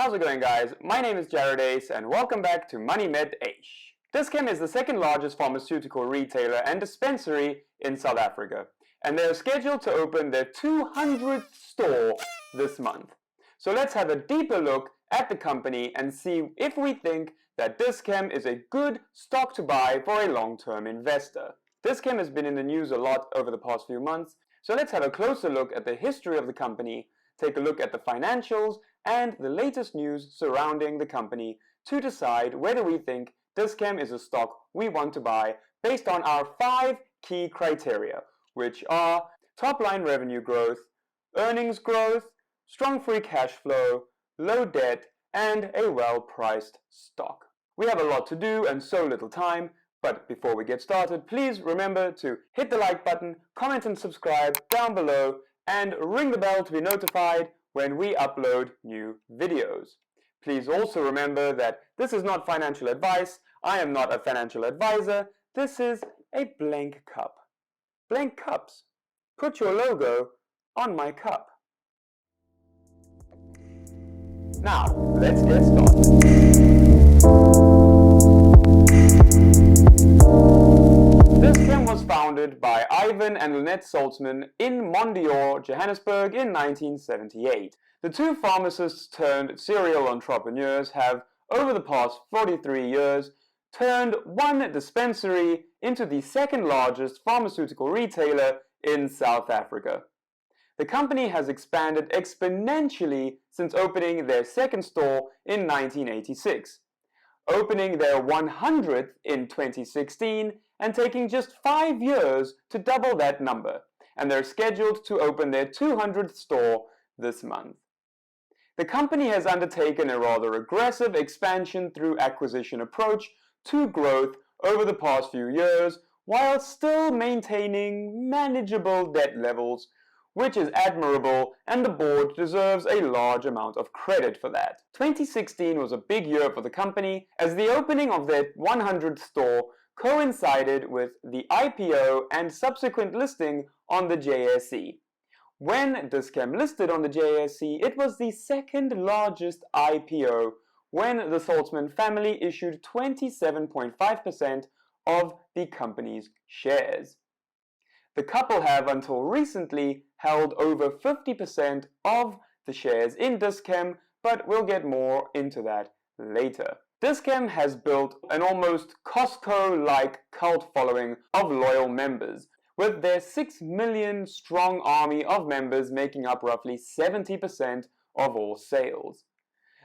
How's it going, guys? My name is Eish and welcome back to MoneyMetEish. Dis-chem is the second largest pharmaceutical retailer and dispensary in South Africa, and they're scheduled to open their 200th store this month. So let's have a deeper look at the company and see if we think that Dis-chem is a good stock to buy for a long-term investor. Dis-chem has been in the news a lot over the past few months, so let's have a closer look at the history of the company, take a look at the financials and the latest news surrounding the company to decide whether we think Dis-chem is a stock we want to buy based on our 5 key criteria, which are top-line revenue growth, earnings growth, strong free cash flow, low debt, and a well-priced stock. We have a lot to do and so little time, but before we get started, please remember to hit the like button, comment and subscribe down below, and ring the bell to be notified when we upload new videos. Please also remember that this is not financial advice. I am not a financial advisor. This is a blank cup. Blank cups. Put your logo on my cup. Now, let's get started. Dis-chem was founded by Ivan and Lynette Saltzman in Mondior, Johannesburg in 1978. The two pharmacists turned serial entrepreneurs have, over the past 43 years, turned one dispensary into the second largest pharmaceutical retailer in South Africa. The company has expanded exponentially since opening their second store in 1986, opening their 100th in 2016 and taking just 5 years to double that number, and they're scheduled to open their 200th store this month. The company has undertaken a rather aggressive expansion through acquisition approach to growth over the past few years, while still maintaining manageable debt levels, which is admirable, and the board deserves a large amount of credit for that. 2016 was a big year for the company, as the opening of their 100th store coincided with the IPO and subsequent listing on the JSE. When Dis-chem listed on the JSE, it was the second largest IPO when the Saltzman family issued 27.5% of the company's shares. The couple have until recently held over 50% of the shares in Dis-chem, but we'll get more into that later. Dis-chem has built an almost Costco-like cult following of loyal members, with their 6 million strong army of members making up roughly 70% of all sales.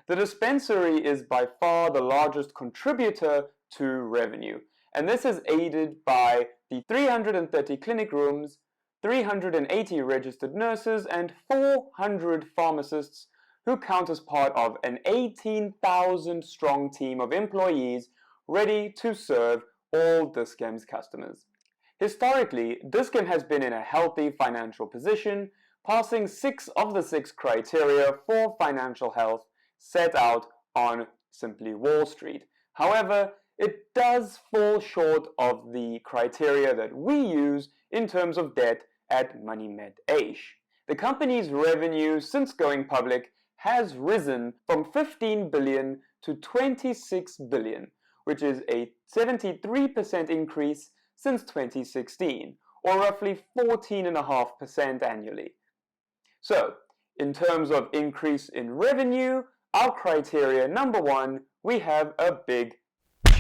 The dispensary is by far the largest contributor to revenue, and this is aided by the 330 clinic rooms, 380 registered nurses, and 400 pharmacists who count as part of an 18,000 strong team of employees ready to serve all Dis-chem's customers. Historically, Dis-chem has been in a healthy financial position, passing 6 of the 6 criteria for financial health set out on Simply Wall Street. However, it does fall short of the criteria that we use in terms of debt at MoneyMetEish. The company's revenue since going public has risen from 15 billion to 26 billion, which is a 73% increase since 2016, or roughly 14.5% annually. So, in terms of increase in revenue, our criteria number 1, we have a big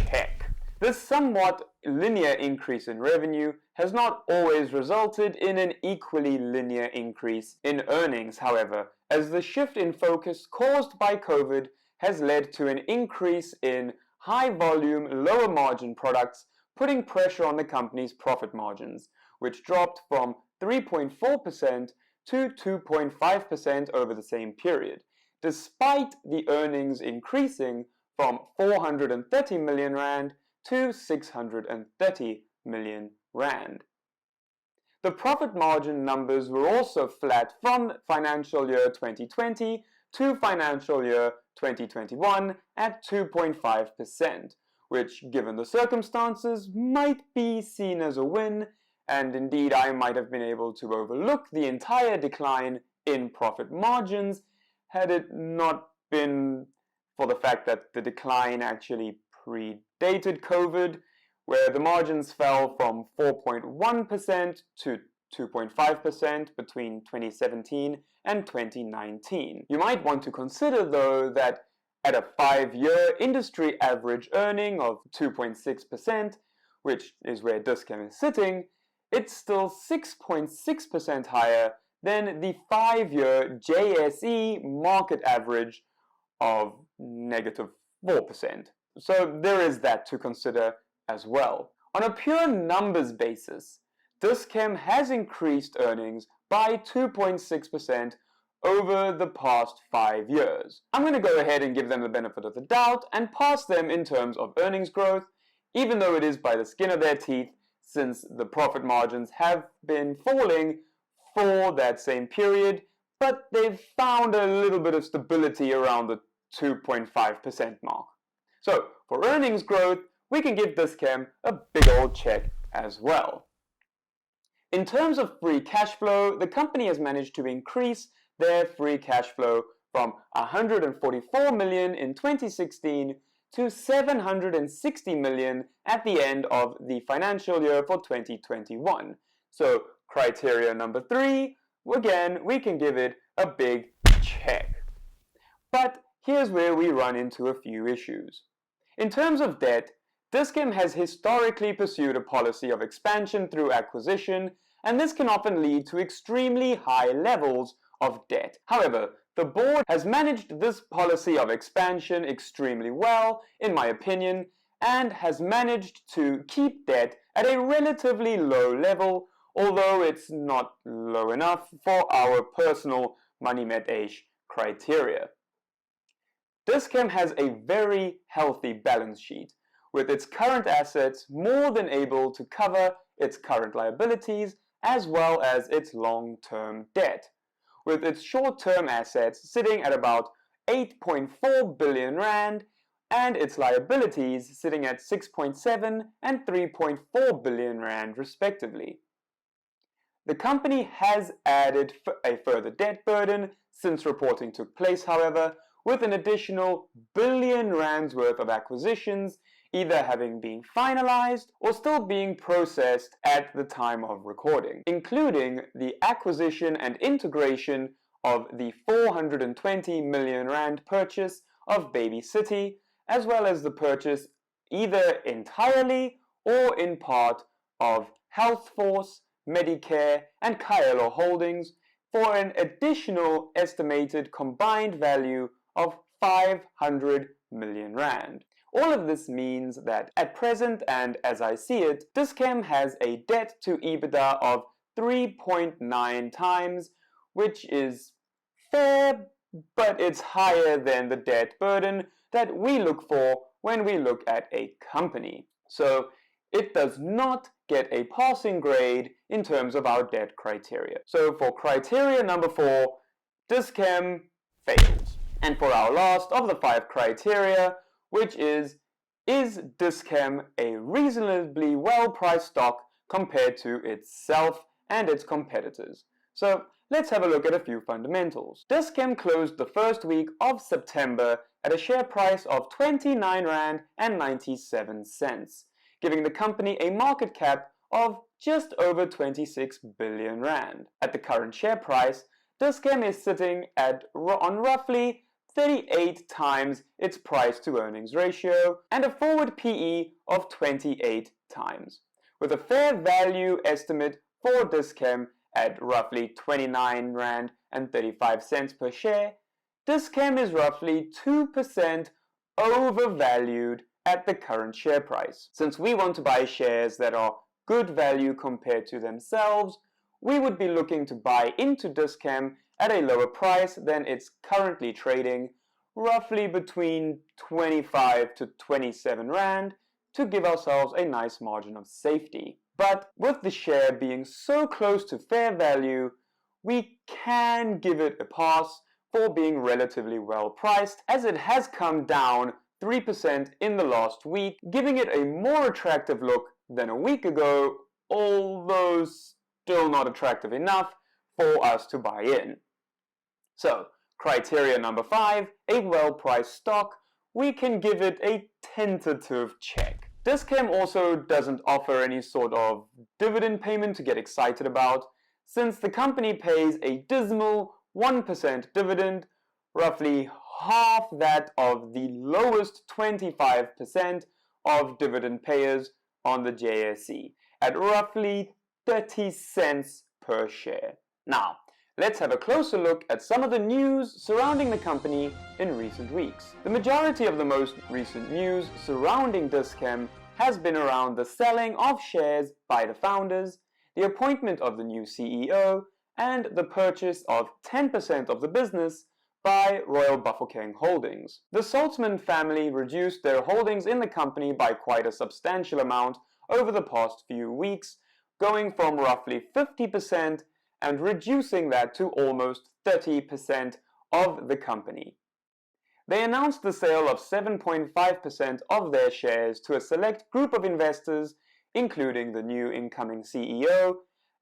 check. This somewhat linear increase in revenue has not always resulted in an equally linear increase in earnings, however, as the shift in focus caused by COVID has led to an increase in high-volume, lower-margin products, putting pressure on the company's profit margins, which dropped from 3.4% to 2.5% over the same period, despite the earnings increasing from 430 million rand to 630 million rand. The profit margin numbers were also flat from financial year 2020 to financial year 2021 at 2.5%, which, given the circumstances, might be seen as a win, and indeed I might have been able to overlook the entire decline in profit margins had it not been for the fact that the decline actually predated COVID, where the margins fell from 4.1% to 2.5% between 2017 and 2019. You might want to consider, though, that at a 5-year industry average earning of 2.6%, which is where Dis-chem is sitting, it's still 6.6% higher than the 5-year JSE market average of negative 4%. So there is that to consider as well. On a pure numbers basis, Dis-chem has increased earnings by 2.6% over the past 5 years. I'm going to go ahead and give them the benefit of the doubt and pass them in terms of earnings growth, even though it is by the skin of their teeth, since the profit margins have been falling for that same period, but they've found a little bit of stability around the 2.5% mark. So for earnings growth, we can give Dis-chem a big old check as well. In terms of free cash flow, the company has managed to increase their free cash flow from 144 million in 2016 to 760 million at the end of the financial year for 2021. So criteria number 3, again, we can give it a big check. But here's where we run into a few issues. In terms of debt, Dis-chem has historically pursued a policy of expansion through acquisition, and this can often lead to extremely high levels of debt. However, the board has managed this policy of expansion extremely well, in my opinion, and has managed to keep debt at a relatively low level, although it's not low enough for our personal MoneyMetEish criteria. Dis-chem has a very healthy balance sheet, with its current assets more than able to cover its current liabilities as well as its long-term debt, with its short-term assets sitting at about 8.4 billion rand and its liabilities sitting at 6.7 and 3.4 billion rand respectively. The company has added a further debt burden since reporting took place, however, with an additional billion rands worth of acquisitions either having been finalized or still being processed at the time of recording, including the acquisition and integration of the 420 million rand purchase of Baby City, as well as the purchase either entirely or in part of Healthforce, Medicare, and Kaelo Holdings for an additional estimated combined value of 500 million rand. All of this means that at present, and as I see it, Dis-chem has a debt to EBITDA of 3.9 times, which is fair, but it's higher than the debt burden that we look for when we look at a company. So it does not get a passing grade in terms of our debt criteria. So for criteria number 4, Dis-chem fails. And for our last of the 5 criteria, which is Dis-chem a reasonably well-priced stock compared to itself and its competitors? So let's have a look at a few fundamentals. Dis-chem closed the first week of September at a share price of 29 Rand and 97 cents, giving the company a market cap of just over 26 billion Rand. At the current share price, Dis-chem is sitting on roughly 38 times its price to earnings ratio and a forward PE of 28 times. With a fair value estimate for Dis-chem at roughly 29 Rand and 35 cents per share, Dis-chem is roughly 2% overvalued at the current share price. Since we want to buy shares that are good value compared to themselves, we would be looking to buy into Dis-chem at a lower price than it's currently trading, roughly between 25 to 27 Rand, to give ourselves a nice margin of safety. But with the share being so close to fair value, we can give it a pass for being relatively well priced, as it has come down 3% in the last week, giving it a more attractive look than a week ago, although still not attractive enough for us to buy in. So, Criteria number 5, a well-priced stock. We can give it a tentative check. Dis-chem also doesn't offer any sort of dividend payment to get excited about, since the company pays a dismal 1% dividend, roughly half that of the lowest 25% of dividend payers on the JSE, at roughly 30 cents per share. Now, let's have a closer look at some of the news surrounding the company in recent weeks. The majority of the most recent news surrounding Dis-chem has been around the selling of shares by the founders, the appointment of the new CEO, and the purchase of 10% of the business by Royal Bafokeng Holdings. The Saltzman family reduced their holdings in the company by quite a substantial amount over the past few weeks, going from roughly 50% and reducing that to almost 30% of the company. They announced the sale of 7.5% of their shares to a select group of investors, including the new incoming CEO,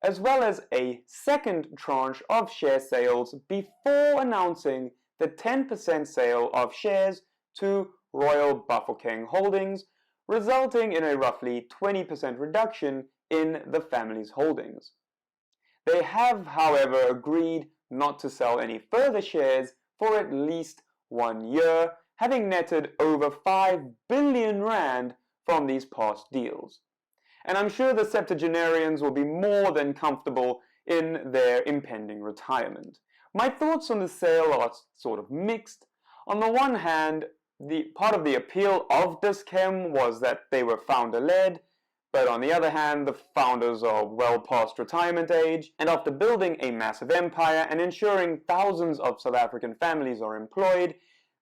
as well as a second tranche of share sales before announcing the 10% sale of shares to Royal Bafokeng Holdings, resulting in a roughly 20% reduction in the family's holdings. They have, however, agreed not to sell any further shares for at least 1 year, having netted over 5 billion rand from these past deals. And I'm sure the septuagenarians will be more than comfortable in their impending retirement. My thoughts on the sale are sort of mixed. On the one hand, the part of the appeal of Dis-chem was that they were founder-led, but on the other hand, the founders are well past retirement age, and after building a massive empire and ensuring thousands of South African families are employed,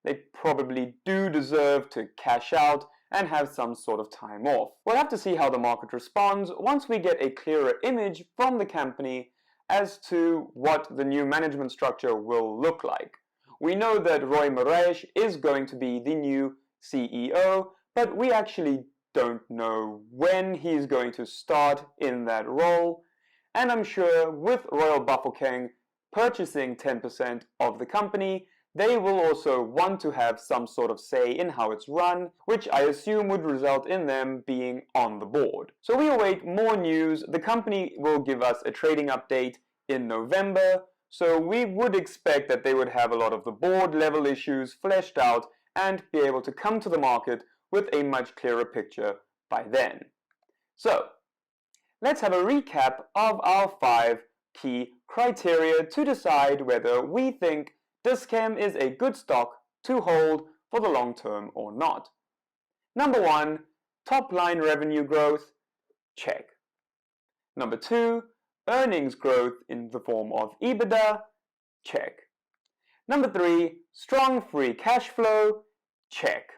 they probably do deserve to cash out and have some sort of time off. We'll have to see how the market responds once we get a clearer image from the company as to what the new management structure will look like. We know that Met Eish is going to be the new CEO, but we actually don't know when he's going to start in that role, and I'm sure with Royal Bafokeng purchasing 10% of the company, they will also want to have some sort of say in how it's run, which I assume would result in them being on the board. So we await more news. The company will give us a trading update in November, so we would expect that they would have a lot of the board level issues fleshed out and be able to come to the market with a much clearer picture by then. So, let's have a recap of our 5 key criteria to decide whether we think Dis-chem is a good stock to hold for the long term or not. Number 1, top line revenue growth, check. Number 2, earnings growth in the form of EBITDA, check. Number 3, strong free cash flow, check.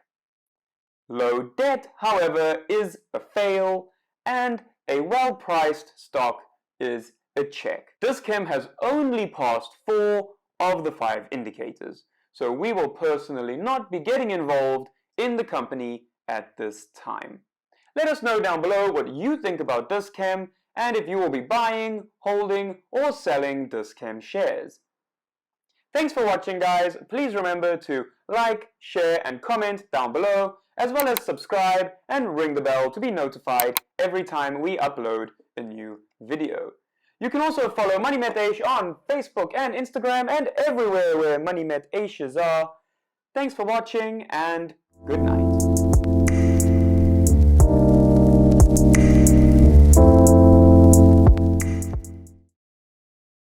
Low debt, however, is a fail, and a well-priced stock is a check. Dis-chem has only passed 4 of the 5 indicators, so we will personally not be getting involved in the company at this time. Let us know down below what you think about Dis-chem and if you will be buying, holding, or selling Dis-chem shares. Thanks for watching, guys. Please remember to like, share, and comment down below, as well as subscribe and ring the bell to be notified every time we upload a new video. You can also follow MoneyMetEish on Facebook and Instagram and everywhere where MoneyMetEishes are. Thanks for watching and good night.